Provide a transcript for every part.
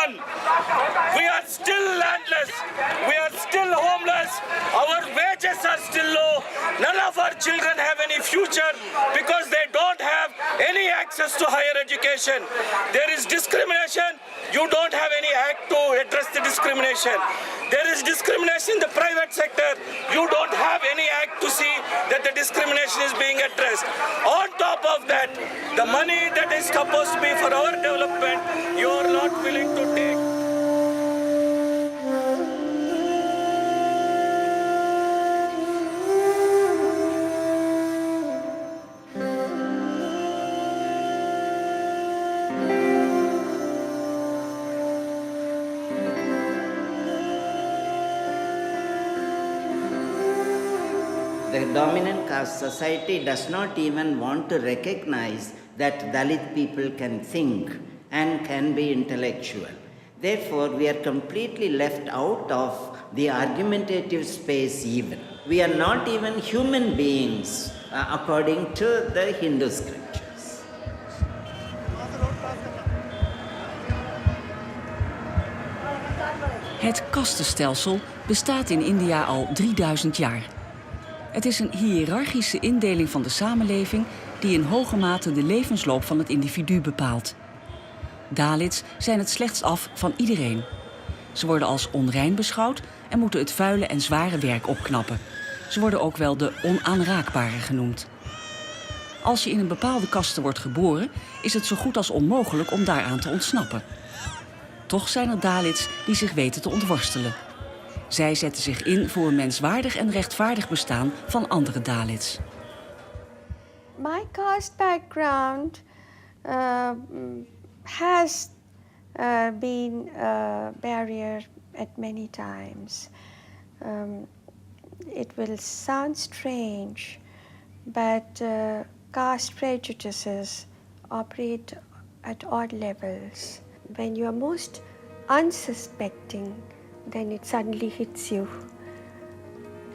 done. We are still landless. We are still homeless. Our wages are still low. None of our children have any future because they don't have any access to higher education. There is discrimination. You don't have any act to address the discrimination. There is discrimination in the private sector. You don't have any act to see that the discrimination is being addressed. On top of that, the money that is supposed to be for our development, you are not willing to take. The dominant caste society does not even want to recognize that Dalit people can think and can be intellectual. Therefore, we are completely left out of the argumentative space even. We are not even human beings according to the Hindu scriptures. Het kastenstelsel bestaat in India al 3000 jaar. Het is een hiërarchische indeling van de samenleving die in hoge mate de levensloop van het individu bepaalt. Dalits zijn het slechtst af van iedereen. Ze worden als onrein beschouwd en moeten het vuile en zware werk opknappen. Ze worden ook wel de onaanraakbaren genoemd. Als je in een bepaalde kaste wordt geboren, is het zo goed als onmogelijk om daaraan te ontsnappen. Toch zijn er Dalits die zich weten te ontworstelen. Zij zetten zich in voor een menswaardig en rechtvaardig bestaan van andere Dalits. My caste background has been a barrier at many times. It will sound strange, but caste prejudices operate at odd levels. When you are most unsuspecting, then it suddenly hits you.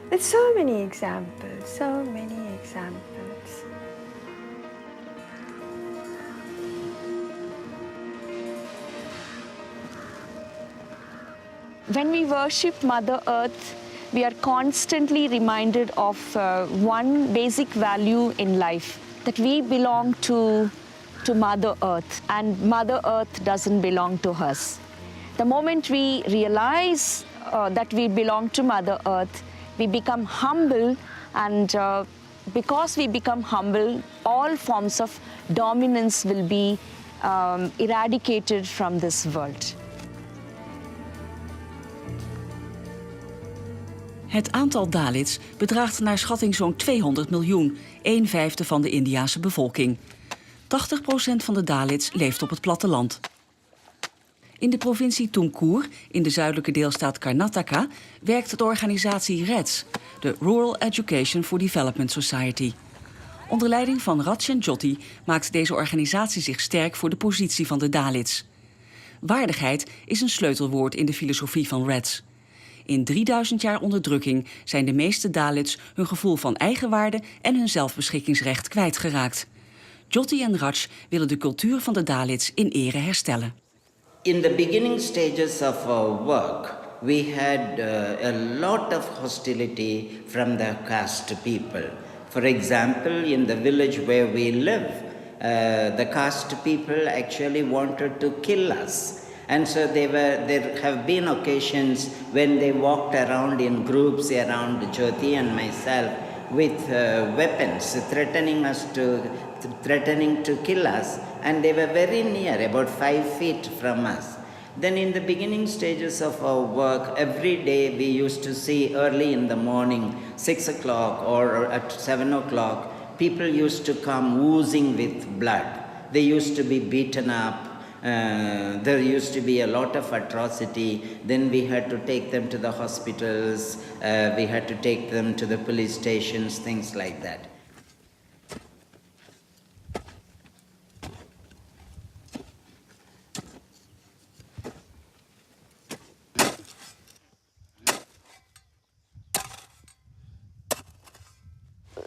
There's so many examples, so many examples. When we worship Mother Earth, we are constantly reminded of one basic value in life, that we belong to Mother Earth, and Mother Earth doesn't belong to us. The moment we realize that we belong to Mother Earth, we become humble, and because we become humble, all forms of dominance will be eradicated from this world. Het aantal Dalits bedraagt naar schatting zo'n 200 miljoen, 1/5 van de Indiase bevolking. 80% van de Dalits leeft op het platteland. In de provincie Tumkur, in de zuidelijke deelstaat Karnataka, werkt de organisatie REDS, de Rural Education for Development Society. Onder leiding van Raj en Jyoti maakt deze organisatie zich sterk voor de positie van de Dalits. Waardigheid is een sleutelwoord in de filosofie van REDS. In 3000 jaar onderdrukking zijn de meeste Dalits hun gevoel van eigenwaarde en hun zelfbeschikkingsrecht kwijtgeraakt. Jyoti en Raj willen de cultuur van de Dalits in ere herstellen. In the beginning stages of our work, we had a lot of hostility from the caste people. For example, in the village where we live, the caste people actually wanted to kill us. And so there have been occasions when they walked around in groups around Jyoti and myself with weapons, threatening to kill us, and they were very near, about 5 feet from us. Then in the beginning stages of our work, every day we used to see early in the morning, 6 o'clock or at 7 o'clock, people used to come oozing with blood. They used to be beaten up. There used to be a lot of atrocity. Then we had to take them to the hospitals, we had to take them to the police stations, things like that.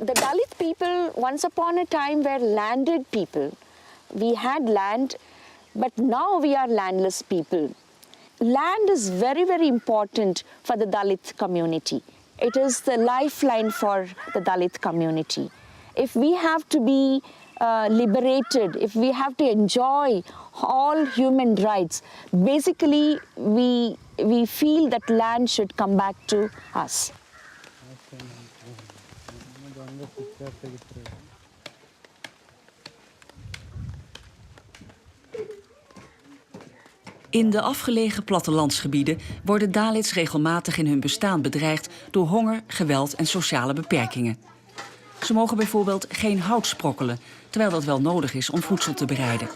The Dalit people, once upon a time, were landed people. We had land, but now we are landless people. land is very, very important for the Dalit community. It is the lifeline for the Dalit community. If we have to be liberated, if we have to enjoy all human rights, basically we feel that land should come back to us. In de afgelegen plattelandsgebieden worden Dalits regelmatig in hun bestaan bedreigd door honger, geweld en sociale beperkingen. Ze mogen bijvoorbeeld geen hout sprokkelen, terwijl dat wel nodig is om voedsel te bereiden.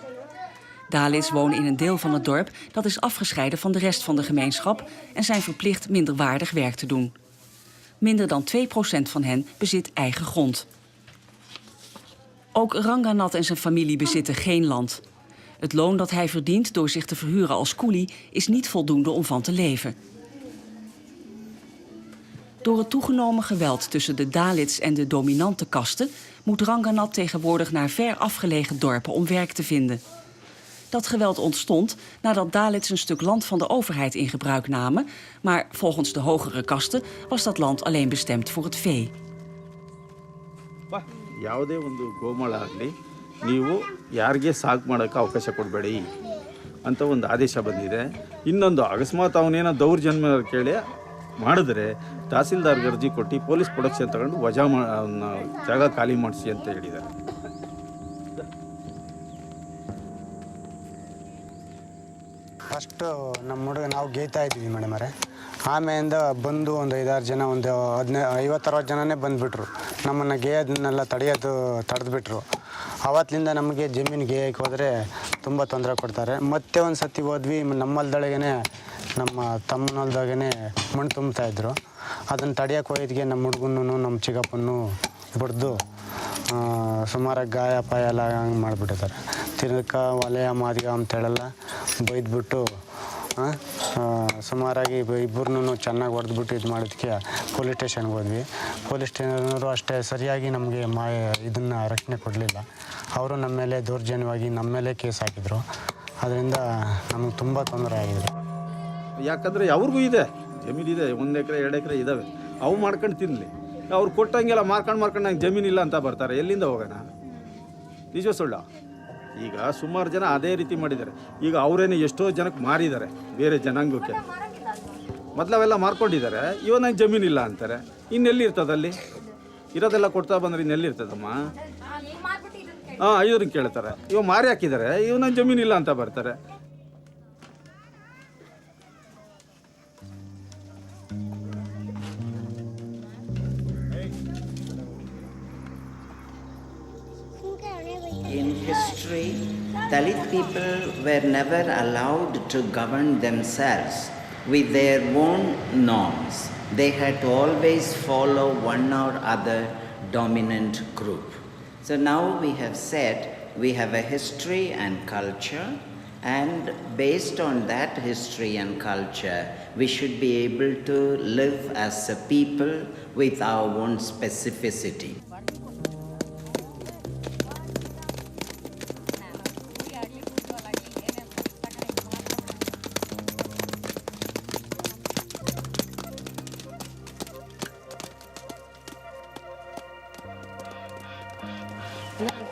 Dalits wonen in een deel van het dorp dat is afgescheiden van de rest van de gemeenschap en zijn verplicht minderwaardig werk te doen. Minder dan 2% van hen bezit eigen grond. Ook Ranganat en zijn familie bezitten geen land. Het loon dat hij verdient door zich te verhuren als koelie is niet voldoende om van te leven. Door het toegenomen geweld tussen de Dalits en de dominante kasten moet Ranganat tegenwoordig naar ver afgelegen dorpen om werk te vinden. Dat geweld ontstond nadat Dalits een stuk land van de overheid in gebruik namen, maar volgens de hogere kasten was dat land alleen bestemd voor het vee. ಯಾವುದೇ ಒಂದು ಗೋಮಾಳ ಆಗಲಿ ನೀವು ಯಾರಿಗೆ ಸಾಕು ಮಾಡೋಕ್ಕೆ ಅವಕಾಶ ಕೊಡಬೇಡಿ ಅಂತ ಒಂದು ಆದೇಶ ಬಂದಿದೆ. ಇನ್ನೊಂದು ಅಕಸ್ಮಾತ್ ಅವನೇನೋ ದೌರ್ಜನ್ಯ ಕೇಳಿ ಮಾಡಿದ್ರೆ ತಹಸೀಲ್ದಾರ್ಗೆ ಅರ್ಜಿ ಕೊಟ್ಟು ಪೊಲೀಸ್ ಪ್ರೊಡಕ್ಷನ್ ತಗೊಂಡು ವಜಾ ಜಾಗ ಖಾಲಿ ಮಾಡಿಸಿ ಅಂತ ಹೇಳಿದ್ದಾರೆ. ಫಸ್ಟು ನಮ್ಮ ಹುಡುಗ ನಾವು ಗೇಯ್ತಾ ಇದ್ವಿ ಮೇಡಮರೇ. ಆಮೇಲಿಂದ ಬಂದು ಒಂದು 5-6 ಜನ, ಒಂದು 50-60 ಜನನೇ ಬಂದುಬಿಟ್ರು. ನಮ್ಮನ್ನು ಗೇಯೋದನ್ನೆಲ್ಲ ತಡೆದ್ಬಿಟ್ರು. ಆವತ್ತಿನಿಂದ ನಮಗೆ ಜಮೀನು ಗೇಯಕ್ಕೆ ಹೋದರೆ ತುಂಬ ತೊಂದರೆ ಕೊಡ್ತಾರೆ. ಮತ್ತೆ ಒಂದು ಸತಿ ಹೋದ್ವಿ, ನಮ್ಮಲ್ದೊಳಗೇ ನಮ್ಮ ತಮ್ಮನಲ್ದಾಗೇ ಮಣ್ಣು ತುಂಬ್ತಾಯಿದ್ರು. ಅದನ್ನು ತಡೆಯೋಕೆ ಹೋಗಿದ್ಗೆ ನಮ್ಮ ಹುಡುಗನೂ ನಮ್ಮ ಚಿಕ್ಕಪ್ಪನೂ ಬಡ್ದು ಸುಮಾರಾಗಿ ಗಾಯ ಪಾಯ ಎಲ್ಲ ಹಂಗೆ ಮಾಡಿಬಿಟ್ಟಿದ್ದಾರೆ. ತಿರ್ಕ ವಲಯ ಮಾದಿಗ ಅಂತೇಳೆಲ್ಲ ಬೈದ್ಬಿಟ್ಟು ಸುಮಾರಾಗಿ ಇಬ್ಬರನ್ನೂ ಚೆನ್ನಾಗಿ ಹೊಡೆದ್ಬಿಟ್ಟು ಇದು ಮಾಡೋದಕ್ಕೆ ಪೊಲೀಸ್ ಸ್ಟೇಷನ್ಗೆ ಹೋದ್ವಿ. ಪೊಲೀಸ್ ಸ್ಟೇಷನವರು ಅಷ್ಟೇ ಸರಿಯಾಗಿ ನಮಗೆ ಇದನ್ನು ರಕ್ಷಣೆ ಕೊಡಲಿಲ್ಲ. ಅವರು ನಮ್ಮ ಮೇಲೆ ದೌರ್ಜನ್ಯವಾಗಿ ನಮ್ಮ ಮೇಲೆ ಕೇಸ್ ಹಾಕಿದರು. ಅದರಿಂದ ನಮಗೆ ತುಂಬ ತೊಂದರೆ ಆಗಿದೆ. ಯಾಕಂದರೆ ಅವ್ರಿಗೂ ಇದೆ, ಜಮೀನಿದೆ, 1 ಎಕರೆ 2 ಎಕರೆ ಇದ್ದಾವೆ. ಅವು ಮಾಡ್ಕೊಂಡು ತಿನ್ನಲಿ. ಅವ್ರು ಕೊಟ್ಟಂಗೆಲ್ಲ ಮಾರ್ಕೊಂಡು ನಂಗೆ ಜಮೀನಿಲ್ಲ ಅಂತ ಬರ್ತಾರೆ. ಎಲ್ಲಿಂದ ಹೋಗೋಣ? ನಿಜ ಸುಳ್ಳ? ಈಗ ಸುಮಾರು ಜನ ಅದೇ ರೀತಿ ಮಾಡಿದ್ದಾರೆ. ಈಗ ಅವರೇನೆ ಎಷ್ಟೋ ಜನಕ್ಕೆ ಮಾರಿದ್ದಾರೆ, ಬೇರೆ ಜನಾಂಗಕ್ಕೆ. ಮೊದಲವೆಲ್ಲ ಮಾರ್ಕೊಂಡಿದ್ದಾರೆ. ಇವಾಗ ನಂಗೆ ಜಮೀನಿಲ್ಲ ಅಂತಾರೆ. ಇನ್ನೆಲ್ಲಿರ್ತದಲ್ಲಿ? ಇರೋದೆಲ್ಲ ಕೊಡ್ತಾ ಬಂದರೆ ಇನ್ನೆಲ್ಲಿರ್ತದಮ್ಮ? ಐದರಿಗೆ ಕೇಳ್ತಾರೆ. ಇವಾಗ ಮಾರಿ ಹಾಕಿದ್ದಾರೆ, ಇವಾಗ ನಂಗೆ ಜಮೀನಿಲ್ಲ ಅಂತ ಬರ್ತಾರೆ. In history, Dalit people were never allowed to govern themselves with their own norms. They had to always follow one or other dominant group. So now we have said we have a history and culture, and based on that history and culture, we should be able to live as a people with our own specificity.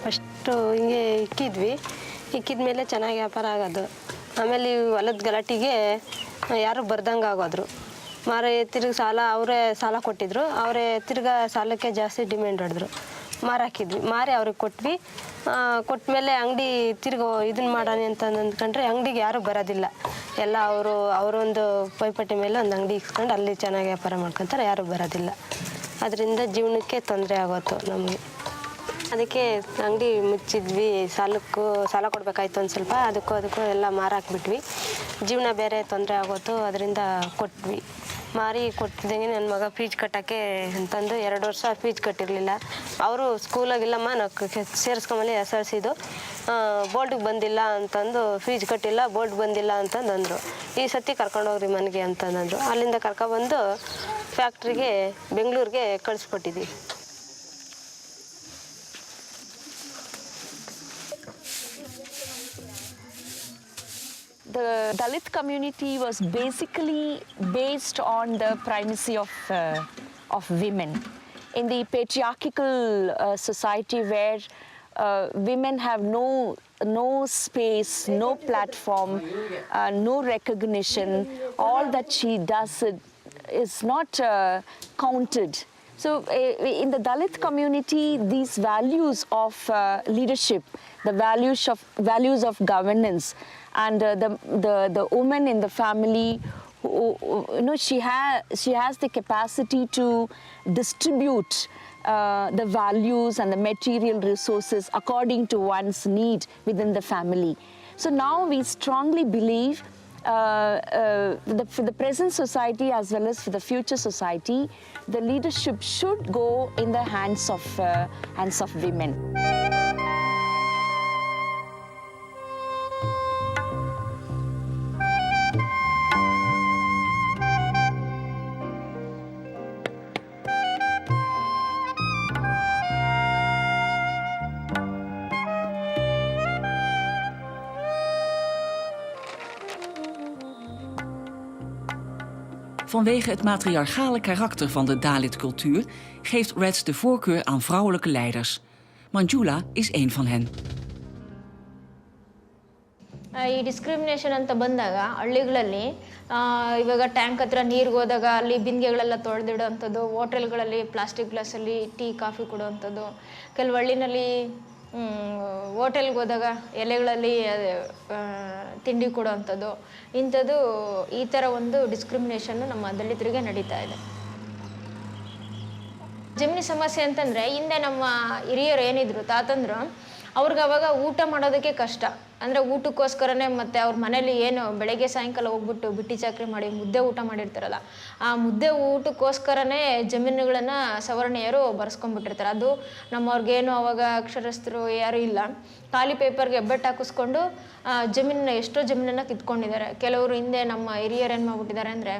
First ಹಿಂಗೆ ಇಕ್ಕಿದ ಮೇಲೆ ಚೆನ್ನಾಗಿ ವ್ಯಾಪಾರ ಆಗೋದು. ಆಮೇಲೆ ಈ ಹೊಲದ ಗಲಾಟೆಗೆ ಯಾರು ಬರ್ದಂಗೆ ಆಗೋದ್ರು. ತಿರ್ಗಿ ಅವರೇ ಸಾಲ ಕೊಟ್ಟಿದ್ರು. ಅವರೇ ತಿರ್ಗಾ ಸಾಲಕ್ಕೆ ಜಾಸ್ತಿ ಡಿಮ್ಯಾಂಡ್ ಹೊಡೆದ್ರು. ಮಾರಾಕಿದ್ವಿ. ಮಾರಿ ಅವ್ರಿಗೆ ಕೊಟ್ವಿ. ಕೊಟ್ಟ ಅಂಗಡಿ ತಿರ್ಗಿ ಇದನ್ನು ಮಾಡೋಣ ಅಂತ ಅಂದ್ಕೊಂಡ್ರೆ ಅಂಗಡಿಗೆ ಯಾರೂ ಬರೋದಿಲ್ಲ. ಎಲ್ಲ ಅವರೊಂದು ಪೈಪಟ್ಟಿ ಮೇಲೆ ಒಂದು ಅಂಗಡಿ ಇಸ್ಕೊಂಡು ಅಲ್ಲಿ ಚೆನ್ನಾಗಿ ವ್ಯಾಪಾರ ಮಾಡ್ಕೊತಾರೆ, ಯಾರೂ ಬರೋದಿಲ್ಲ. ಅದರಿಂದ ಜೀವನಕ್ಕೆ ತೊಂದರೆ ಆಗೋತ್ತು ನಮಗೆ. ಅದಕ್ಕೆ ಅಂಗಡಿ ಮುಚ್ಚಿದ್ವಿ. ಸಾಲ ಕೊಡಬೇಕಾಯ್ತು ಒಂದು ಸ್ವಲ್ಪ. ಅದಕ್ಕೂ ಎಲ್ಲ ಮಾರಾಕ್ಬಿಟ್ವಿ. ಜೀವನ ಬೇರೆ ತೊಂದರೆ ಆಗೋತು. ಅದರಿಂದ ಕೊಟ್ವಿ. ಮಾರಿ ಕೊಟ್ಟಿದ್ದಂಗೆ ನನ್ನ ಮಗ ಫೀಸ್ ಕಟ್ಟೋಕ್ಕೆ ಅಂತಂದು 2 ವರ್ಷ ಫೀಸ್ ಕಟ್ಟಿರಲಿಲ್ಲ. ಅವರು ಸ್ಕೂಲಾಗಿಲ್ಲಮ್ಮ ನಾವು ಸೇರಿಸ್ಕೊಂಬಲ್ಲಿ SLCದು ಬೋರ್ಡಿಗೆ ಬಂದಿಲ್ಲ ಅಂತಂದು ಫೀಸ್ ಕಟ್ಟಿಲ್ಲ, ಬೋರ್ಡ್ ಬಂದಿಲ್ಲ ಅಂತಂದು ಈ ಸತಿ ಕರ್ಕೊಂಡೋಗ್ರಿ ಮನೆಗೆ ಅಂತಂದರು. ಅಲ್ಲಿಂದ ಕರ್ಕೊಬಂದು ಫ್ಯಾಕ್ಟ್ರಿಗೆ ಬೆಂಗಳೂರಿಗೆ ಕಳಿಸ್ಕೊಟ್ಟಿದ್ವಿ. the Dalit community was basically based on the primacy of women. In the patriarchal society where women have no space, no platform, no recognition, all that she does is not counted. So in the Dalit community, these values of leadership, the values of governance, and the woman in the family, she has the capacity to distribute the values and the material resources according to one's need within the family. So now we strongly believe for the present society as well as for the future society, the leadership should go in the hands of women. Vanwege het matriarchale karakter van de Dalit-cultuur geeft Reds de voorkeur aan vrouwelijke leiders. Manjula is één van hen. ಈ discrimination ಅಂತ ಬಂದಾಗ ಹಳ್ಳಿಗಳಲ್ಲಿ ಇವಾಗ tank ಹತ್ರ ನೀರಿಗೆ ಹೋದಾಗ ಅಲ್ಲಿ ಬಿಂದಿಗೆಗಳೆಲ್ಲ ತೊಳೆದಿಡೋವಂಥದ್ದು, ಹೋಟೆಲ್ಗಳಲ್ಲಿ ಪ್ಲಾಸ್ಟಿಕ್ ಗ್ಲಾಸಲ್ಲಿ ಟೀ ಕಾಫಿ ಕೊಡುವಂಥದ್ದು, ಕೆಲವು ಹಳ್ಳಿನಲ್ಲಿ ಹೋಟೆಲ್ಗೆ ಹೋದಾಗ ಎಲೆಗಳಲ್ಲಿ ತಿಂಡಿ ಕೊಡುವಂಥದ್ದು, ಇಂಥದ್ದು ಈ ಥರ ಒಂದು ಡಿಸ್ಕ್ರಿಮಿನೇಷನ್ನು ನಮ್ಮ ದಲಿತರಿಗೆ ನಡೀತಾ ಇದೆ. ಜಮೀನು ಸಮಸ್ಯೆ ಅಂತಂದರೆ ಹಿಂದೆ ನಮ್ಮ ಹಿರಿಯರು ಏನಿದ್ರು ತಾತಂದ್ರು, ಅವ್ರಿಗೆ ಅವಾಗ ಊಟ ಮಾಡೋದಕ್ಕೆ ಕಷ್ಟ. ಅಂದರೆ ಊಟಕ್ಕೋಸ್ಕರನೇ ಮತ್ತು ಅವ್ರ ಮನೇಲಿ ಏನು ಬೆಳಗ್ಗೆ ಸಾಯಂಕಾಲ ಹೋಗ್ಬಿಟ್ಟು ಬಿಟ್ಟಿ ಚಾಕ್ರಿ ಮಾಡಿ ಮುದ್ದೆ ಊಟ ಮಾಡಿರ್ತಾರಲ್ಲ, ಆ ಮುದ್ದೆ ಊಟಕ್ಕೋಸ್ಕರನೇ ಜಮೀನುಗಳನ್ನು ಸವರ್ಣೀಯರು ಬರ್ಸ್ಕೊಂಡ್ಬಿಟ್ಟಿರ್ತಾರೆ. ಅದು ನಮ್ಮವ್ರಿಗೇನು ಅವಾಗ ಅಕ್ಷರಸ್ಥರು ಯಾರೂ ಇಲ್ಲ, ಖಾಲಿ ಪೇಪರ್ಗೆ ಹೆಬ್ಬೆಟ್ಟು ಹಾಕಿಸ್ಕೊಂಡು ಎಷ್ಟೋ ಜಮೀನನ್ನು ಕಿತ್ಕೊಂಡಿದ್ದಾರೆ. ಕೆಲವರು ಹಿಂದೆ ನಮ್ಮ ಹಿರಿಯರು ಏನು ಮಾಡ್ಬಿಟ್ಟಿದ್ದಾರೆ ಅಂದರೆ,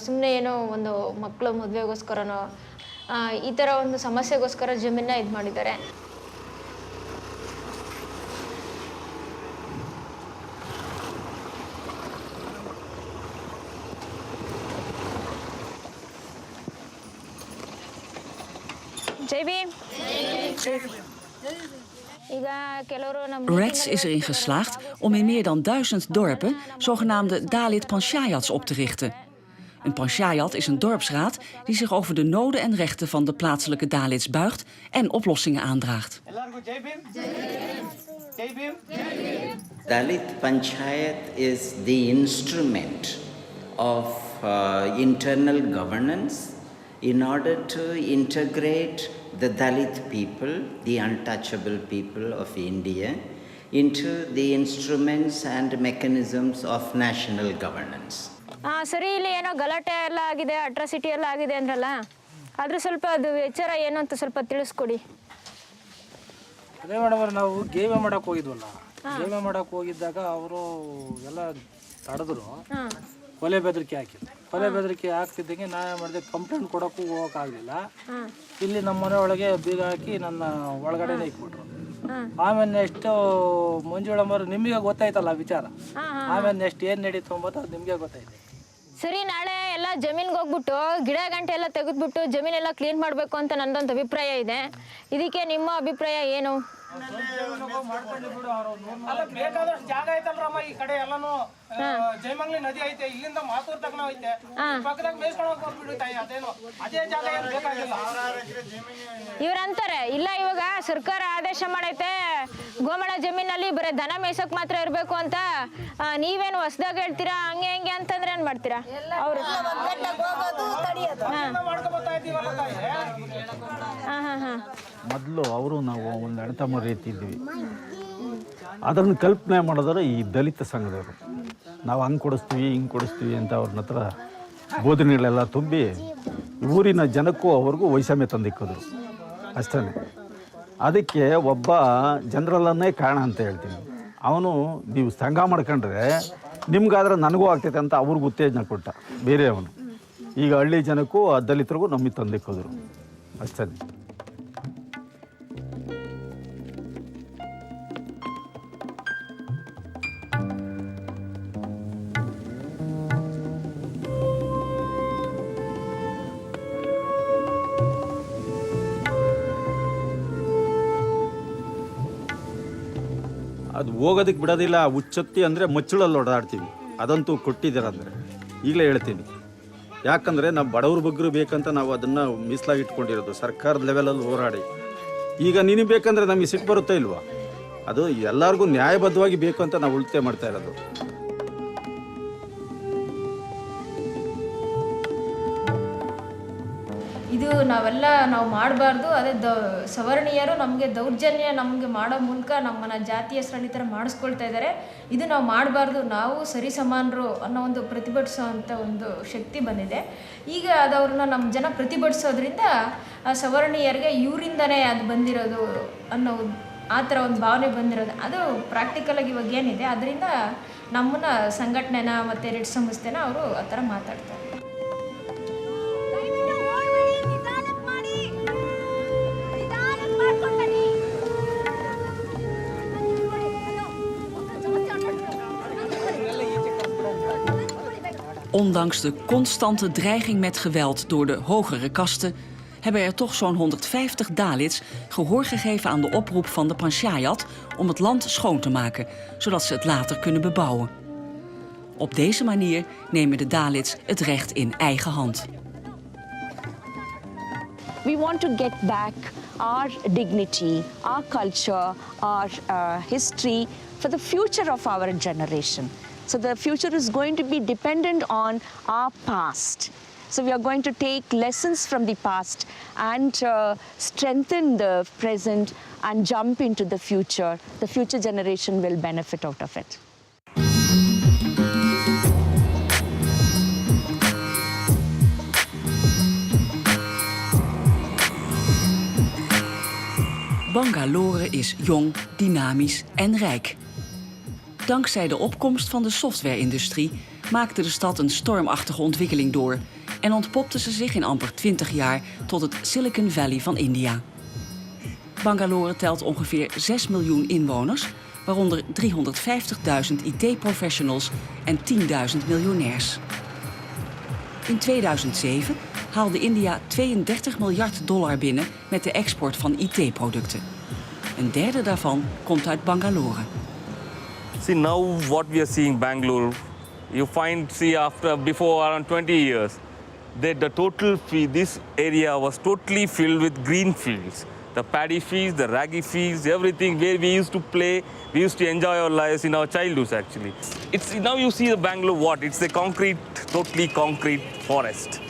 ಸುಮ್ಮನೆ ಏನೋ ಒಂದು ಮಕ್ಕಳು ಮದುವೆಗೋಸ್ಕರನೋ ಈ ಥರ ಒಂದು ಸಮಸ್ಯೆಗೋಸ್ಕರ ಜಮೀನನ್ನ ಇದು ಮಾಡಿದ್ದಾರೆ. Reds is erin geslaagd om in meer dan 1000 dorpen zogenaamde Dalit Panchayats op te richten. Een panchayat is een dorpsraad die zich over de noden en rechten van de plaatselijke Dalits buigt en oplossingen aandraagt. Dalit Panchayat is the instrument of internal governance in order to integrate the Dalit people, the untouchable people of India, into the instruments and mechanisms of national governance. ಸರಿ, ಇಲ್ಲಿ ಏನೋ ಗಲಾಟೆ ಎಲ್ಲ ಆಗಿದೆ, atrocity ಎಲ್ಲ ಆಗಿದೆ ಅಂದ್ರಲ್ಲ, ಆದರೂ ಸ್ವಲ್ಪ ಅದು ವಿಚಾರ ಏನು ಅಂತ ಸ್ವಲ್ಪ ತಿಳಿಸ್ಕೊಡಿ. ಅದೇ ಮೇಡಮ್, ನಾವು ಗೇಮೆ ಮಾಡೋಕೆ ಹೋಗಿದ್ವಲ್ಲ, ಗೇಮೆ ಮಾಡೋಕೆ ಹೋಗಿದ್ದಾಗ ಅವರು ಎಲ್ಲ ತಡೆದ್ರು, ಕೊಲೆ ಬೆದರಿಕೆ ಹಾಕಿದ್ರು. ಕೊಲೆ ಬೆದರಿಕೆ ಹಾಕ್ತಿದ್ದಂಗೆ ನಾನು ಮಾಡಿದೆ, ಕಂಪ್ಲೇಂಟ್ ಕೊಡೋಕ್ಕೂ ಹೋಗೋಕ್ಕಾಗಲಿಲ್ಲ. ಇಲ್ಲಿ ನಮ್ಮ ಮನೆ ಒಳಗೆ ಬೀಗ ಹಾಕಿ ನನ್ನ ಒಳಗಡೆನೇ ಇಟ್ಬಿಟ್ರು. ಆಮೇಲೆ ನೆಕ್ಸ್ಟ್ ಮಂಜುಳಮ್ಮರು ನಿಮಗೆ ಗೊತ್ತಾಯ್ತಲ್ಲ ವಿಚಾರ, ಆಮೇಲೆ ನೆಕ್ಸ್ಟ್ ಏನು ನಡೀತು ಅಂಬೋದು ಅದು ನಿಮಗೆ ಗೊತ್ತಾಯ್ತು. ಸರಿ, ನಾಳೆ ಎಲ್ಲ ಜಮೀನ್ಗೆ ಹೋಗ್ಬಿಟ್ಟು ಗಿಡ ಗಂಟೆ ಎಲ್ಲ ತೆಗೆದ್ಬಿಟ್ಟು ಜಮೀನೆಲ್ಲ ಕ್ಲೀನ್ ಮಾಡಬೇಕು ಅಂತ ನನ್ನದೊಂದು ಅಭಿಪ್ರಾಯ ಇದೆ. ಇದಕ್ಕೆ ನಿಮ್ಮ ಅಭಿಪ್ರಾಯ ಏನು? ಬೇಕಾದಷ್ಟು ಜಾಗ ಐತಲ್ರಮ್ಮ, ಈ ಕಡೆ ಎಲ್ಲಾನು ಜಯಮಂಗ್ಲಿ ನದಿ ಐತೆ, ಇಲ್ಲಿಂದ ಮಾತೂರ್ ತಗನ ಐತೆ, ಪಕ್ಕದಾಗ ಮೇಲ್ಕೊಂಡು ಹೋಗ್ಬಿಡುತ್ತೆ, ಅದೇನು ಅದೇ ಜಾಗ ಏನು ಬೇಕಾಗಿಲ್ಲ. ಇವ್ರಂತಾರೆ ಇಲ್ಲ, ಇವಾಗ ಸರ್ಕಾರ ಆದೇಶ ಮಾಡೈತೆ ಗೋಮಳ ಜಮೀನಲ್ಲಿ ಬರೀ ದನ ಮೇಯ್ಸಕ್ ಮಾತ್ರ ಇರಬೇಕು ಅಂತ, ನೀವೇನು ಹೊಸದಾಗ ಹೇಳ್ತೀರಾ, ಹಂಗೆ ಹಂಗೆ ಅಂತಂದ್ರೆ ಏನ್ ಮಾಡ್ತೀರಾ? ಅವ್ರು ಮೊದಲು ಅವರು ನಾವು ಒಂದು ಅಣ್ತಮ್ಮ ರೀತಿ ಇದ್ವಿ. ಅದನ್ನು ಕಲ್ಪನೆ ಮಾಡಿದ್ರೆ ಈ ದಲಿತ ಸಂಘದವರು, ನಾವು ಹಂಗೆ ಕೊಡಿಸ್ತೀವಿ ಹಿಂಗೆ ಕೊಡಿಸ್ತೀವಿ ಅಂತ ಅವ್ರನ್ನ ಹತ್ರ ಬೋಧನೆಗಳೆಲ್ಲ ತುಂಬಿ ಊರಿನ ಜನಕ್ಕೂ ಅವ್ರಿಗೂ ವೈಷಮ್ಯ ತಂದಿಕ್ಕಿದ್ರು ಅಷ್ಟೇ. ಅದಕ್ಕೆ ಒಬ್ಬ ಜನರಲ್ಲನ್ನೇ ಕಾರಣ ಅಂತ ಹೇಳ್ತೀನಿ. ಅವನು ನೀವು ಸಂಘ ಮಾಡ್ಕೊಂಡ್ರೆ ನಿಮ್ಗಾದ್ರೆ ನನಗೂ ಆಗ್ತೈತೆ ಅಂತ ಅವ್ರಿಗೆ ಉತ್ತೇಜನ ಕೊಟ್ಟ ಬೇರೆ ಅವನು. ಈಗ ಹಳ್ಳಿ ಜನಕ್ಕೂ ಆ ದಲಿತರಿಗೂ ನಮಗೆ ತಂದಿಕ್ಕಿದ್ರು ಅಷ್ಟೇ. ಅದು ಹೋಗೋದಕ್ಕೆ ಬಿಡೋದಿಲ್ಲ. ಹುಚ್ಚತ್ತಿ ಅಂದರೆ ಮಚ್ಚಳಲ್ಲಿ ಓಡಾಡ್ತೀವಿ, ಅದಂತೂ ಕೊಟ್ಟಿದ್ದೀರಂದರೆ ಈಗಲೇ ಹೇಳ್ತೀನಿ. ಯಾಕಂದರೆ ನಾವು ಬಡವ್ರ ಬಗ್ಗರು ಬೇಕಂತ ನಾವು ಅದನ್ನು ಮೀಸಲಾಗಿ ಇಟ್ಕೊಂಡಿರೋದು ಸರ್ಕಾರದ ಲೆವೆಲಲ್ಲಿ ಹೋರಾಡಿ. ಈಗ ನಿನಗೆ ಬೇಕಂದರೆ ನಮಗೆ ಸಿಟ್ಟು ಬರುತ್ತಾ ಇಲ್ವಾ? ಅದು ಎಲ್ಲರಿಗೂ ನ್ಯಾಯಬದ್ಧವಾಗಿ ಬೇಕು ಅಂತ ನಾವು ಉಳಿತಾಯ ಮಾಡ್ತಾ ಇರೋದು. ಇದು ನಾವು ಮಾಡಬಾರ್ದು. ಅದೇ ಸವರ್ಣೀಯರು ನಮಗೆ ದೌರ್ಜನ್ಯ ನಮಗೆ ಮಾಡೋ ಮೂಲಕ ನಮ್ಮನ್ನು ಜಾತಿಯ ಶ್ರೇಣಿ ಥರ ಮಾಡಿಸ್ಕೊಳ್ತಾ ಇದ್ದಾರೆ. ಇದು ನಾವು ಮಾಡಬಾರ್ದು, ನಾವು ಸರಿಸಮಾನರು ಅನ್ನೋ ಒಂದು ಪ್ರತಿಭಟಿಸೋವಂಥ ಒಂದು ಶಕ್ತಿ ಬಂದಿದೆ. ಈಗ ಅದವ್ರನ್ನ ನಮ್ಮ ಜನ ಪ್ರತಿಭಟಿಸೋದ್ರಿಂದ ಸವರ್ಣೀಯರಿಗೆ ಇವರಿಂದನೇ ಅದು ಬಂದಿರೋದು ಅನ್ನೋ ಆ ಥರ ಒಂದು ಭಾವನೆ ಬಂದಿರೋದು. ಅದು ಪ್ರಾಕ್ಟಿಕಲಾಗಿ ಇವಾಗ ಏನಿದೆ ಅದರಿಂದ ನಮ್ಮನ್ನು ಸಂಘಟನೆನ ಮತ್ತು ರೆಡ್ ಸಂಸ್ಥೆನ ಅವರು ಆ ಥರ ಮಾತಾಡ್ತಾರೆ. Ondanks de constante dreiging met geweld door de hogere kasten hebben er toch zo'n 150 Dalits gehoor gegeven aan de oproep van de panchayat om het land schoon te maken, zodat ze het later kunnen bebouwen. Op deze manier nemen de Dalits het recht in eigen hand. We want to get back our dignity, our culture, our history for the future of our generation. So the future is going to be dependent on our past. So we are going to take lessons from the past and strengthen the present and jump into the future. The future generation will benefit out of it. Bangalore is jong, dynamisch en rijk. Dankzij de opkomst van de software-industrie maakte de stad een stormachtige ontwikkeling door en ontpopte ze zich in amper 20 jaar tot het Silicon Valley van India. Bangalore telt ongeveer 6 miljoen inwoners, waaronder 350.000 IT-professionals en 10.000 miljonairs. In 2007 haalde India $32 miljard binnen met de export van IT-producten. Een derde daarvan komt uit Bangalore. See, now what we are seeing Bangalore, you find, before around 20 years, that the total this area was totally filled with green fields. The paddy fields, the raggy fields, everything where we used to play, we used to enjoy our lives in our childhoods actually. Now you see the Bangalore what? It's a totally concrete forest,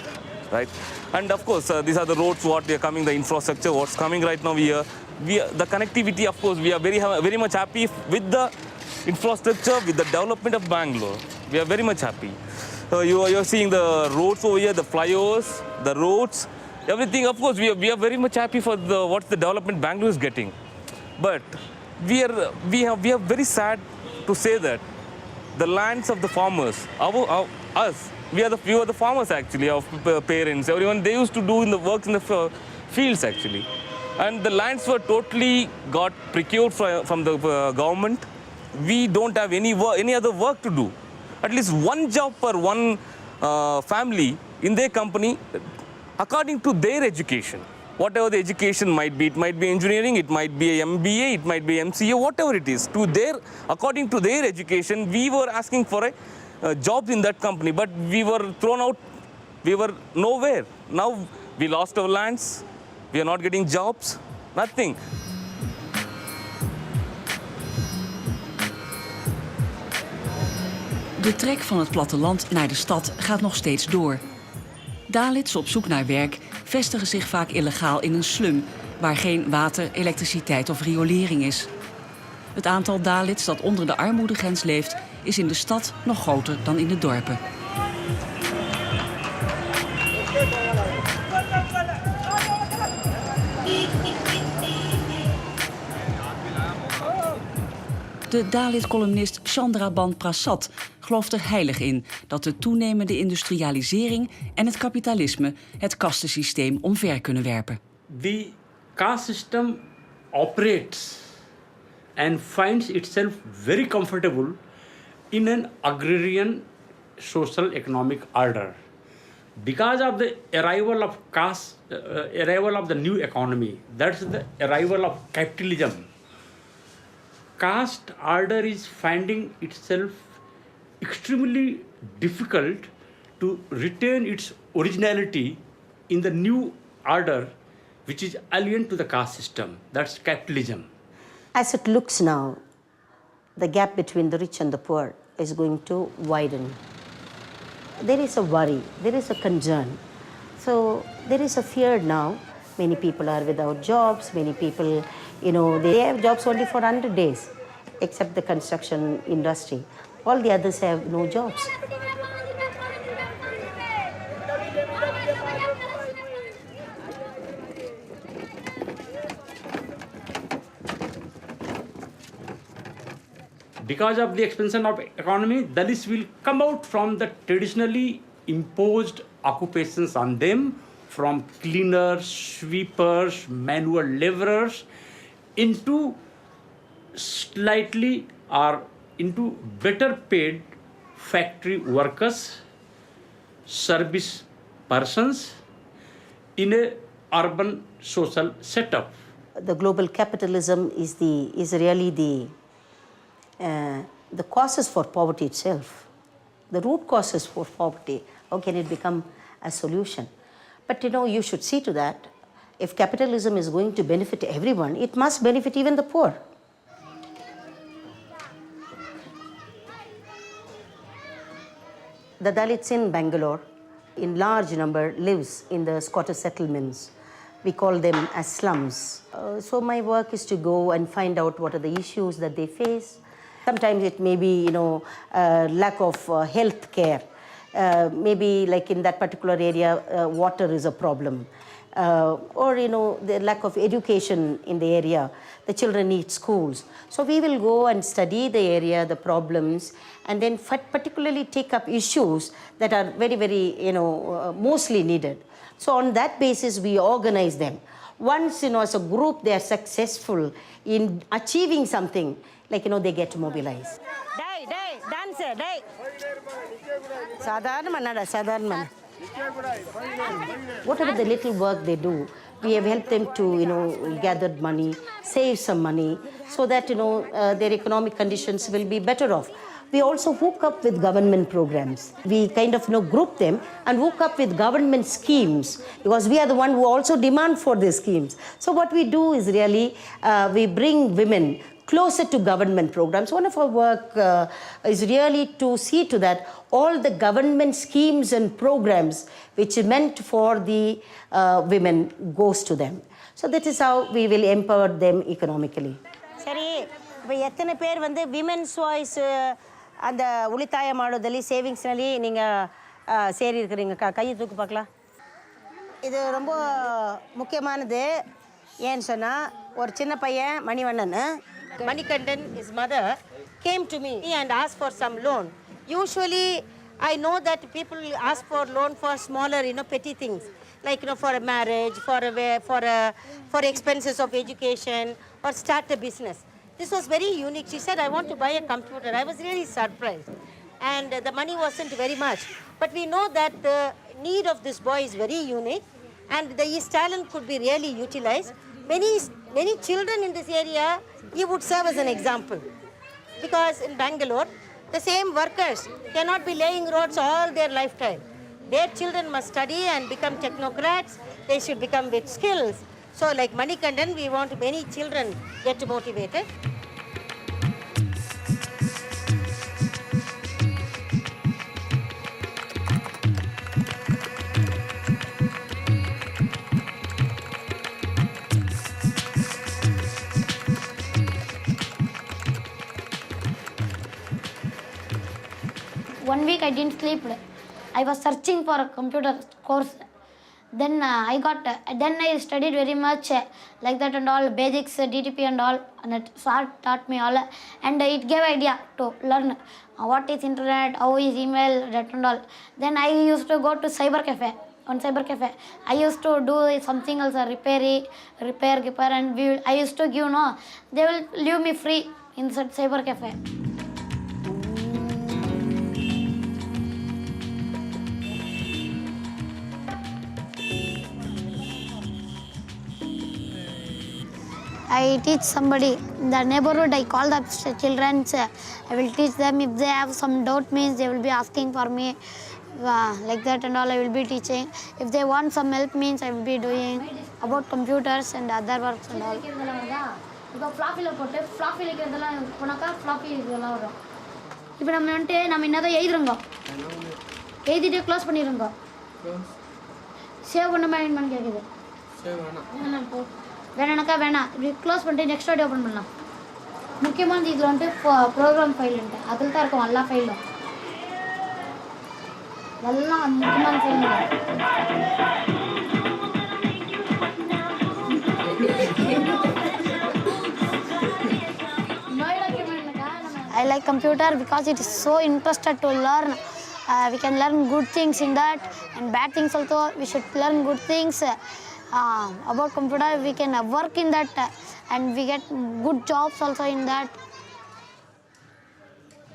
right? And of course, these are the roads, the infrastructure, what's coming right now here. The connectivity, of course, we are very much happy with the infrastructure, with the development of Bangalore. We are very much happy. You are seeing the roads over here, the flyovers, the roads, everything. Of course, we are very much happy for what's the development Bangalore is getting. But we are very sad to say that the lands of the farmers, us, we are the farmers actually, our parents, everyone, they used to do in the works in the fields actually. And the lands were totally got procured from the government. We don't have any other work to do. At least one job per one family in their company, according to their education. Whatever the education might be, it might be engineering, it might be a MBA, it might be MCA, whatever it is. According to their education, we were asking for a job in that company, but we were thrown out. We were nowhere. Now we lost our lands. We are not getting jobs. Nothing. De trek van het platteland naar de stad gaat nog steeds door. Dalits op zoek naar werk vestigen zich vaak illegaal in een slum waar geen water, elektriciteit of riolering is. Het aantal Dalits dat onder de armoedegrens leeft is in de stad nog groter dan in de dorpen. De Dalit-columnist Chandraban Prasad gelooft er heilig in dat de toenemende industrialisering en het kapitalisme het kastensysteem omver kunnen werpen. The caste system operates and finds itself very comfortable in an agrarian social economic order. Because of the arrival of arrival of the new economy, that's the arrival of capitalism. caste order is finding itself extremely difficult to retain its originality in the new order which is alien to the caste system. That's capitalism. As it looks now, the gap between the rich and the poor is going to widen. There is a worry, there is a concern. So there is a fear now. Many people are without jobs, many people, they have jobs only for 100 days, except the construction industry. All the others have no jobs. Because of the expansion of economy, Dalits will come out from the traditionally imposed occupations on them, from cleaners, sweepers, manual laborers, into slightly or into better paid factory workers, service persons in a urban social setup. The global capitalism is really the causes for poverty itself, the root causes for poverty. How can it become a solution? But you should see to that. If capitalism is going to benefit everyone, it must benefit even the poor. The Dalits in Bangalore, in large number, lives in the squatter settlements. We call them as slums. So my work is to go and find out what are the issues that they face. Sometimes it may be, lack of health care. Maybe like in that particular area, water is a problem. Or, the lack of education in the area. The children need schools. So we will go and study the area, the problems, and then particularly take up issues that are very, very, mostly needed. So on that basis, we organize them. Once, as a group, they are successful in achieving something, like, they get mobilized. Dancer, whatever the little work they do, we have helped them to, gather money, save some money, so that, their economic conditions will be better off. We also hook up with government programs. We kind of group them and hook up with government schemes, because we are the one who also demand for these schemes. So what we do is really, we bring women closer to government programs. One of our work is really to see to that all the government schemes and programs which are meant for the women goes to them. So that is how we will empower them economically. சரி, இப்போ எத்தனை பேர் women's voice அந்த உளித்தாய மாடுதலி சேவிங்ஸ்னலி நீங்கள் சேரி இருக்கிறீங்க கையை தூக்கு பார்க்கலாம். இது ரொம்ப முக்கியமானது. ஏன்னு சொன்னால் ஒரு சின்ன பையன் Manivannan, Manikandan, his mother, came to me and asked for some loan. Usually, I know that people ask for loan for smaller, petty things, like for a marriage, for expenses of education, or start a business. This was very unique. She said, "I want to buy a computer." I was really surprised, and the money wasn't very much. But we know that the need of this boy is very unique, and his talent could be really utilized. Many children in this area, he would serve as an example. Because in Bangalore, the same workers cannot be laying roads all their lifetime. Their children must study and become technocrats. They should become with skills. So like Manikandan, we want many children get motivated. One week I didn't sleep. I was searching for a computer course. Then then I studied very much like that and all, basics, DTP and all, and sir taught me all, and it gave idea to learn what is internet, how is email, that and all. Then I used to go to cyber cafe. On cyber cafe, I used to do something else, repair, and I used to give, they will leave me free inside cyber cafe. I teach somebody in the neighborhood. I call the children. I will teach them. If they have some doubt, means they will be asking for me, like that and all. I will be teaching. If they want some help, means I will be doing about computers and other works and all. இப்போ ஃப்ளாப்பியில் போட்டு ஃப்ளாப்பியில் இருக்கிறதெல்லாம் போனாக்கா floppy இதெல்லாம் வரும். இப்போ நம்ம வந்துட்டு நம்ம என்னதான் எழுதுறோங்க, எழுதிட்டு க்ளோஸ் பண்ணிடுங்க. சேவ் பண்ண வேணுமான்னு கேட்குது. வேணாக்கா வேணாம், இப்படி க்ளோஸ் பண்ணிட்டு நெக்ஸ்ட் வாட்டி ஓப்பன் பண்ணலாம். முக்கியமானது இதில் வந்துட்டு ப்ரோக்ராம் ஃபைலுன்ட்டு அதில் தான் இருக்கும் எல்லா ஃபைலும். எல்லாம் முக்கியமான file. I like computer because it is so interested to learn. We can learn good things in that and bad things also. We should learn good things about computer. We can work in that and we get good jobs also in that.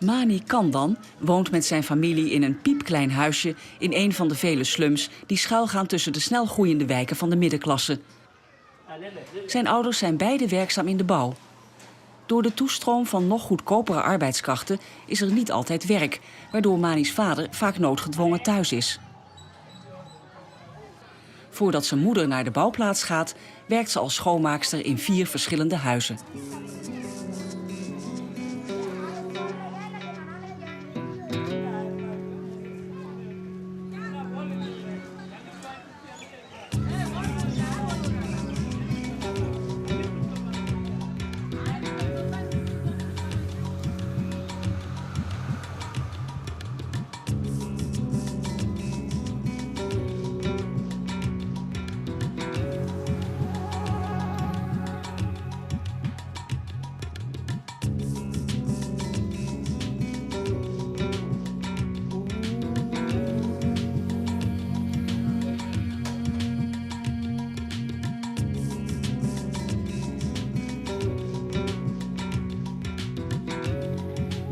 Mani Kandan woont met zijn familie in een piepklein huisje in een van de vele slums die schuilgaan tussen de snel groeiende wijken van de middenklasse. Zijn ouders zijn beide werkzaam in de bouw. Door de toestroom van nog goedkopere arbeidskrachten is er niet altijd werk, waardoor Mani's vader vaak noodgedwongen thuis is. Voordat zijn moeder naar de bouwplaats gaat, werkt ze als schoonmaakster in 4 verschillende huizen.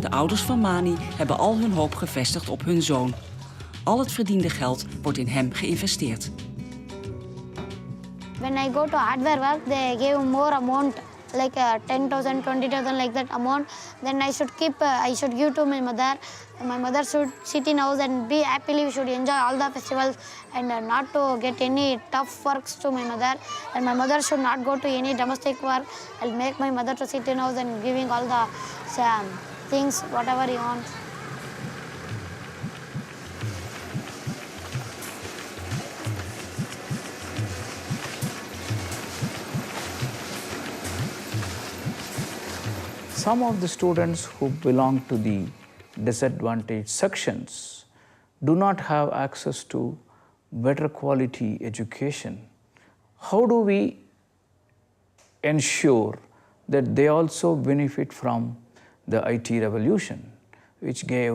De ouders van Mani hebben al hun hoop gevestigd op hun zoon. Al het verdiende geld wordt in hem geïnvesteerd. When I go to hardware work, they give more amount, like 10,000, 20,000, like that amount. Then I should give to my mother. My mother should sit in house and be happily. We should enjoy all the festivals and not to get any tough works to my mother. And my mother should not go to any domestic work. I'll make my mother to sit in house and giving all the things, whatever he wants. Some of the students who belong to the disadvantaged sections do not have access to better quality education. How do we ensure that they also benefit from the IT revolution, which gave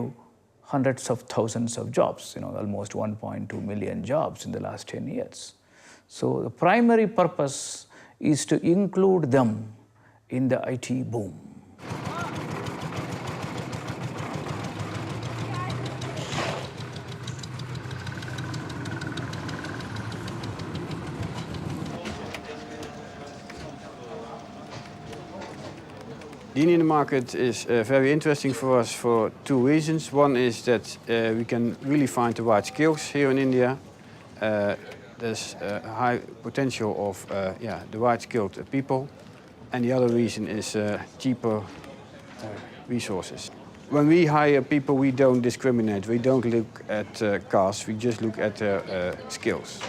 hundreds of thousands of jobs, almost 1.2 million jobs in the last 10 years. So the primary purpose is to include them in the IT boom. The Indian market is very interesting for us for 2 reasons. One is that we can really find the right skills here in India. There's a high potential of the right skilled people. And the other reason is cheaper resources. When we hire people, we don't discriminate. We don't look at caste, we just look at their skills.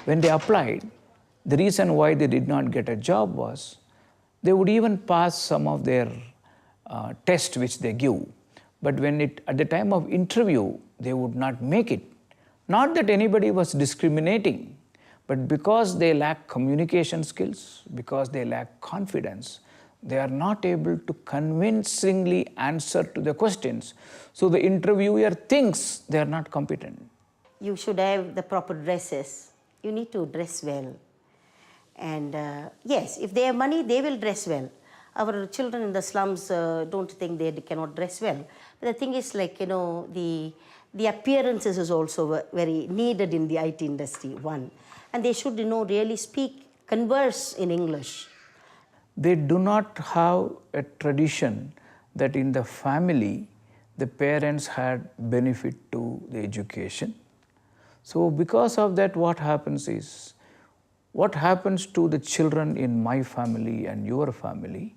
When they applied, the reason why they did not get a job was they would even pass some of their tests which they give. But at the time of interview, they would not make it. Not that anybody was discriminating, but because they lack communication skills, because they lack confidence, they are not able to convincingly answer to the questions. So the interviewer thinks they are not competent. You should have the proper dresses. You need to dress well. And yes, if they have money, they will dress well. Our children in the slums don't think they cannot dress well. The thing is like, the appearances is also very needed in the IT industry, one. And they should, really converse in English. They do not have a tradition that in the family, the parents had benefit to the education. So because of that, what happens to the children in my family and your family,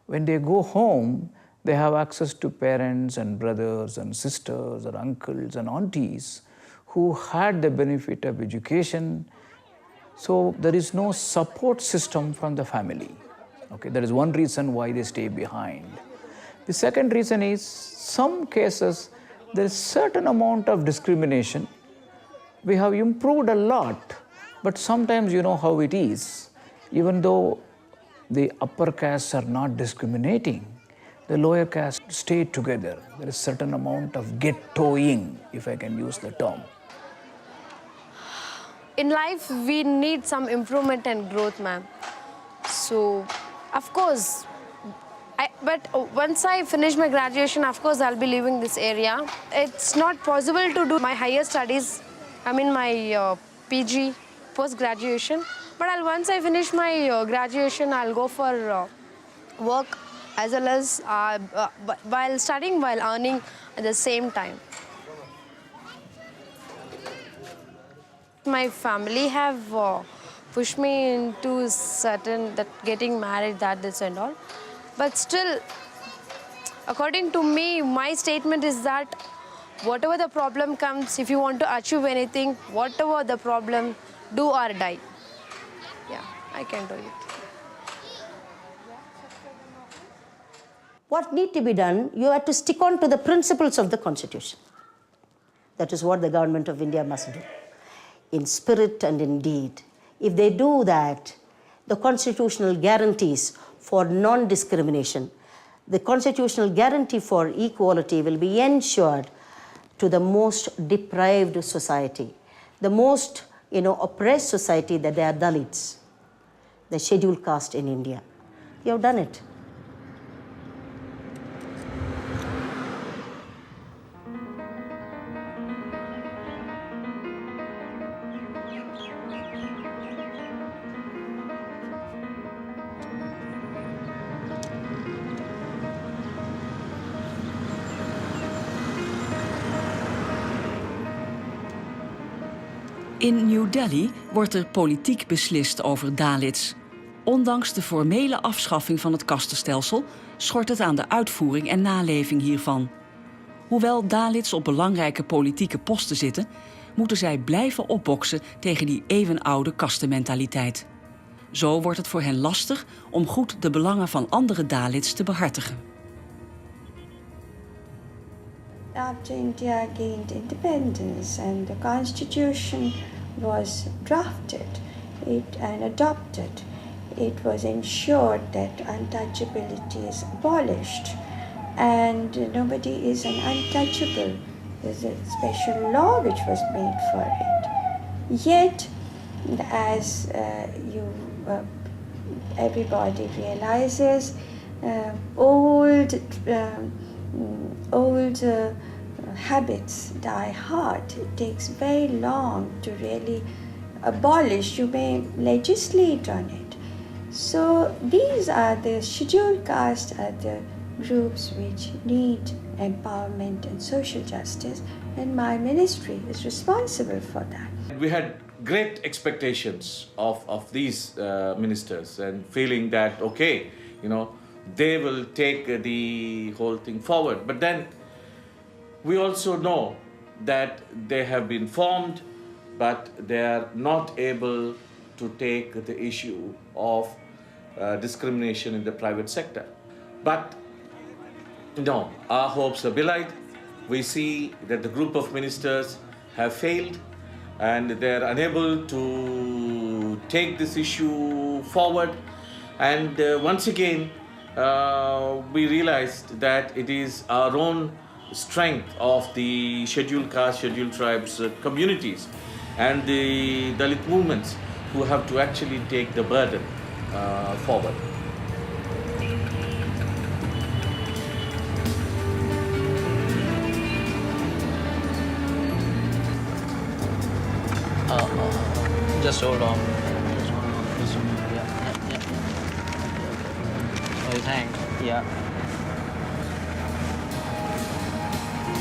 when they go home, they have access to parents and brothers and sisters or uncles and aunties who had the benefit of education. So there is no support system from the family. Okay, that is one reason why they stay behind. The second reason is, some cases, there is certain amount of discrimination. We have improved a lot, but sometimes you know how it is. Even though the upper castes are not discriminating, the lower castes stay together. There is certain amount of ghettoing, if I can use the term. In life, we need some improvement and growth, ma'am. So, of course, but once I finish my graduation, of course, I'll be leaving this area. It's not possible to do my higher studies, my PG, post-graduation. But once I finish my graduation, I'll go for work as well as while studying, while earning at the same time. My family have pushed me into getting married, this and all. But still, according to me, my statement is that whatever the problem comes, if you want to achieve anything, whatever the problem, do or die. Yeah, I can do it. What need to be done, you have to stick on to the principles of the Constitution. That is what the government of India must do, in spirit and in deed. If they do that, the constitutional guarantees for non-discrimination, the constitutional guarantee for equality will be ensured to the most deprived society, the most oppressed society, that they are Dalits, the scheduled caste in India. You have done it. In New Delhi wordt er politiek beslist over Dalits. Ondanks de formele afschaffing van het kastenstelsel schort het aan de uitvoering en naleving hiervan. Hoewel Dalits op belangrijke politieke posten zitten, moeten zij blijven opboksen tegen die eeuwenoude kastenmentaliteit. Zo wordt het voor hen lastig om goed de belangen van andere Dalits te behartigen. After India gained independence and the constitution was drafted and adopted, it was ensured that untouchability is abolished and nobody is an untouchable. There's a special law which was made for it. Yet, as everybody realizes, old habits die hard. It takes very long to really abolish. You may legislate on it. So these are the scheduled castes, are the groups which need empowerment and social justice, and my ministry is responsible for that. We had great expectations of these ministers, and feeling that, okay, they will take the whole thing forward. But then we also know that they have been formed, but they are not able to take the issue of discrimination in the private sector. But no, our hopes are belied. We see that the group of ministers have failed and they are unable to take this issue forward. And once again, we realized that it is our own strength of the scheduled caste, scheduled tribes communities and the Dalit movements who have to actually take the burden forward. Just hold on. Yeah. Oh, thanks. Yeah.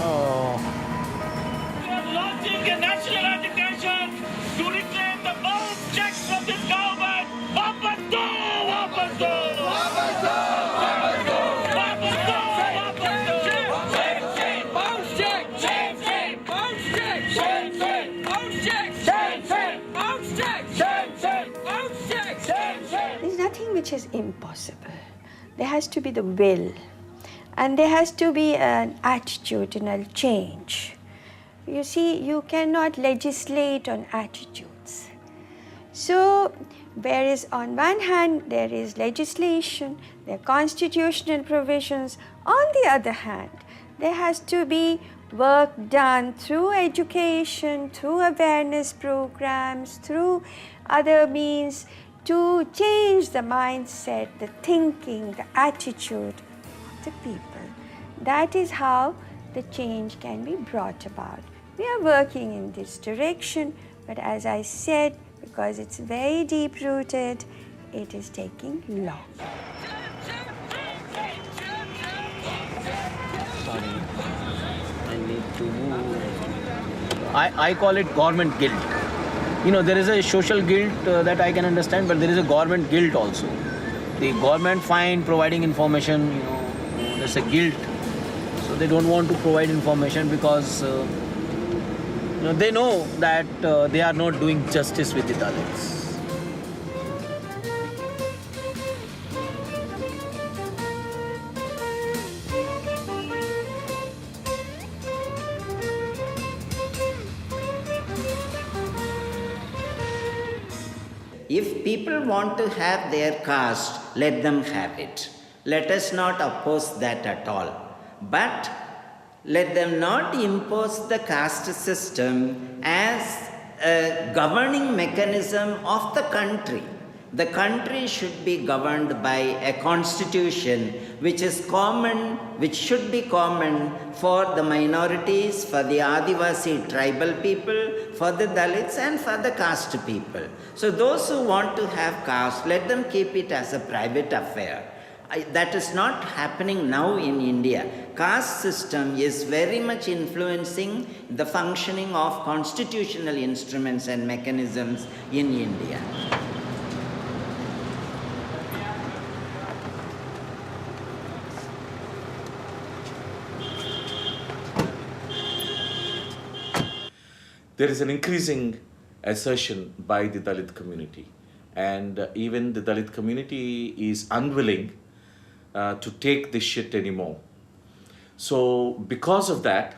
Oh. We are launching a national education to reclaim the old checks from this government. Wapas do! Wapas do! Wapas do! Wapas do! Wapas do! Wapas do! Shame! Bounce check! Shame! Bounce check! Shame! Bounce check! Shame! Bounce check! Shame! Bounce check! Shame! There's nothing which is impossible. There has to be the will, and there has to be an attitudinal change. You see, you cannot legislate on attitudes. So, whereas on one hand there is legislation, there are constitutional provisions, on the other hand, there has to be work done through education, through awareness programs, through other means to change the mindset, the thinking, the attitude of the people. That is how the change can be brought about. We are working in this direction, but as I said, because it's very deep-rooted, it is taking long. Sorry. I need to move. I call it government guilt. You know, there is a social guilt that I can understand, but there is a government guilt also. The government find providing information, you know, there's a guilt. So they don't want to provide information because you know, they know that they are not doing justice with the Dalits. If people want to have their caste, let them have it. Let us not oppose that at all. But let them not impose the caste system as a governing mechanism of the country. The country should be governed by a constitution which is common, which should be common for the minorities, for the Adivasi tribal people, for the Dalits and for the caste people. So those who want to have caste, let them keep it as a private affair. That is not happening now in India. Caste system is very much influencing the functioning of constitutional instruments and mechanisms in India. There is an increasing assertion by the Dalit community, and even the Dalit community is unwilling to take this shit anymore. So because of that,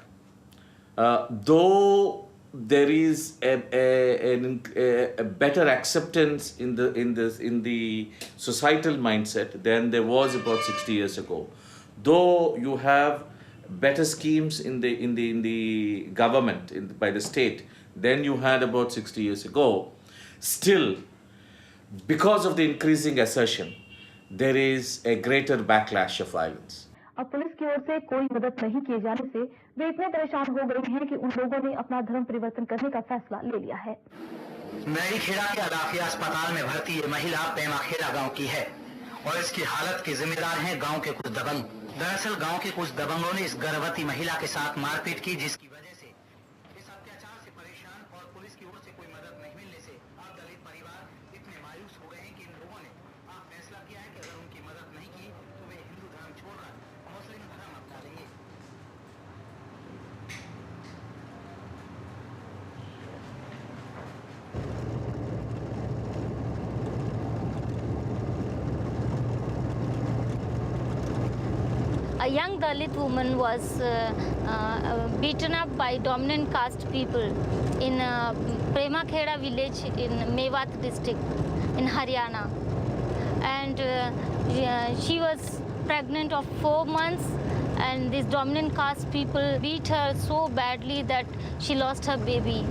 though there is a better acceptance in the societal mindset than there was about 60 years ago, though you have better schemes in the government, by the state, than you had about 60 years ago, still, because of the increasing assertion, there is a greater backlash of violence. अब police की ओर से कोई मदद नहीं किए जाने से वे इतने परेशान हो गए हैं कि उन लोगों ने अपना धर्म परिवर्तन करने का फैसला ले लिया है। मेरी खेड़ा के अदाफिया अस्पताल में भर्ती ये महिला पेमा खेड़ा गांव की है और इसकी हालत के जिम्मेदार हैं गांव के कुछ दबंग। दरअसल गांव के कुछ दबंगों ने इस गर्भवती महिला के साथ मारपीट की, जिसकी वजह से इस अत्याचार से परेशान और पुलिस की ओर से कोई मदद नहीं मिलने से अब दलित परिवार इतने मायूस हो गए हैं कि इन लोगों ने फैसला किया है कि अगर उनकी मदद नहीं की तो वे हिंदू धर्म छोड़कर मुस्लिम धर्म अपना लेंगे। A young Dalit woman was beaten up by dominant caste people in Prema Kheda village in Mewat district in Haryana. And she was pregnant of 4 months, and these dominant caste people beat her so badly that she lost her baby.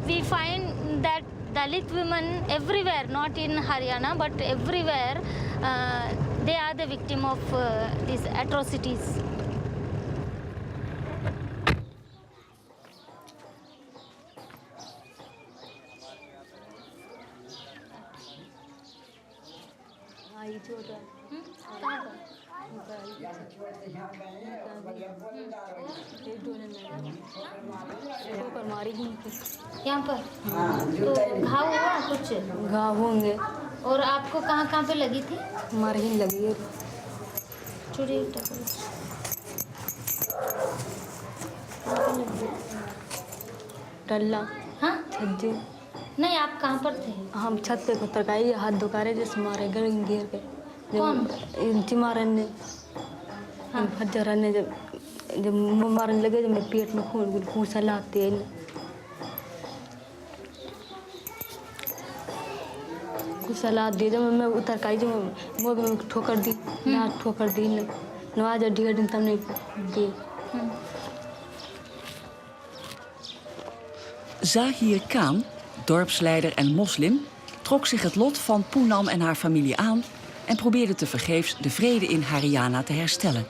We find that Dalit women everywhere, not in Haryana, but everywhere, they are the victim of these atrocities. भाई छोटा कहाँ पर? ठोकर मारी घूम के यहाँ पर? तो घाव हुआ कुछ? घाव होंगे। और आपको कहाँ कहाँ पे लगी थी? मार ही लगी है। चोरी टकरी टल्ला। हाँ? छज्जू। नहीं, आप कहाँ पर थे? हम छत पे पत्थर का ये हाथ दुखा रहे जैसे मारे घेर के। कौन? चिमारन ने फज्जर ने जब मारने लगे जब मेरे पेट में खून सा लाते हैं कुछ सलाह दिए जब मैं उतर का जब वो भी ठोकर दी ना ठोकर दी नवाज डी दिन तब नहीं दी. Zahir Khan, dorpsleider en moslim, trok zich het lot van Poonam en haar familie aan en probeerde tevergeefs de vrede in Haryana te herstellen.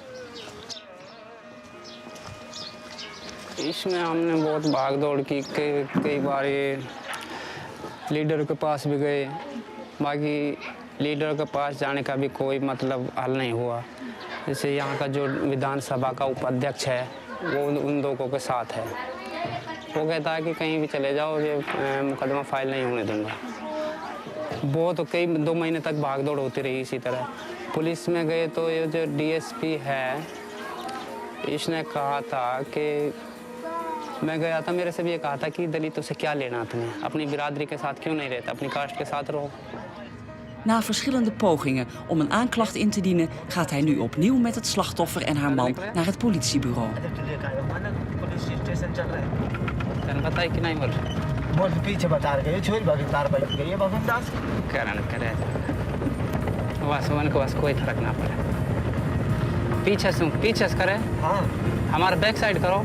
इसमें हमने बहुत भाग दौड़ की कई बार ये लीडर के पास भी गए, बाकी लीडर के पास जाने का भी कोई मतलब हल नहीं हुआ. जैसे यहाँ का जो विधानसभा का उपाध्यक्ष है वो उन लोगों के साथ है, वो कहता है कि कहीं भी चले जाओ ये मुकदमा फाइल नहीं होने दूंगा. बहुत कई 2 महीने तक भाग दौड़ होती रही इसी तरह. पुलिस में गए तो ये जो डीएसपी है इसने कहा था कि मैं गया था, मेरे से भी ये कहा था कि दलितों से क्या लेना तुम्हें, अपनी बिरादरी के साथ क्यों नहीं रहता, अपनी कास्ट के साथ रहो. Na verschillende pogingen om een aanklacht in te dienen, gaat hij nu opnieuw met het slachtoffer en haar man naar het politiebureau. पीछे करे हमारा बैक साइड करो.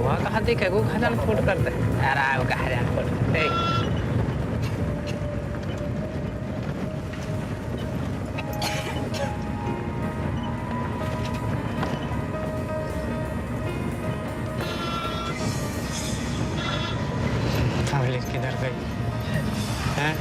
वहाँ कहाँ दिखे वो खजान फुट करते अरे वो खजान फुट. किधर गई हैं?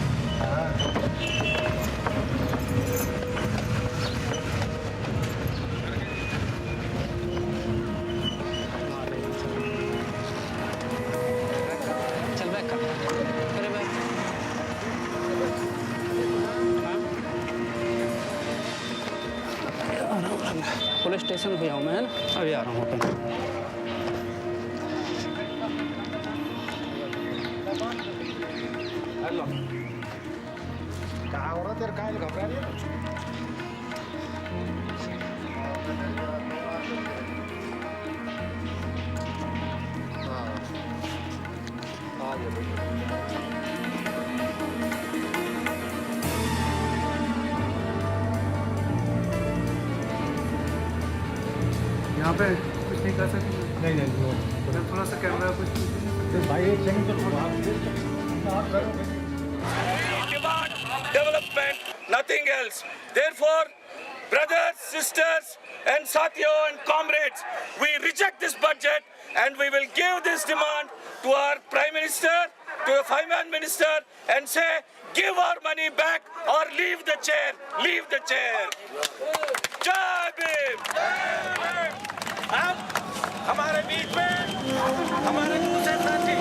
चल बैक कर अरे बैक. पुलिस स्टेशन पे आऊँ मैं, अभी आ रहा हूँ. यहाँ पे कुछ नहीं कर सकते. नहीं थोड़ा सा कैमरा कुछ भाई एक second Demand development, nothing else. Therefore, brothers, sisters, and Satyo and comrades, we reject this budget and we will give this demand to our Prime Minister, to the Finance Minister, and say, give our money back or leave the chair, leave the chair. Jai Bhim! अब हमारे बीच में हमारे दूसरे साथी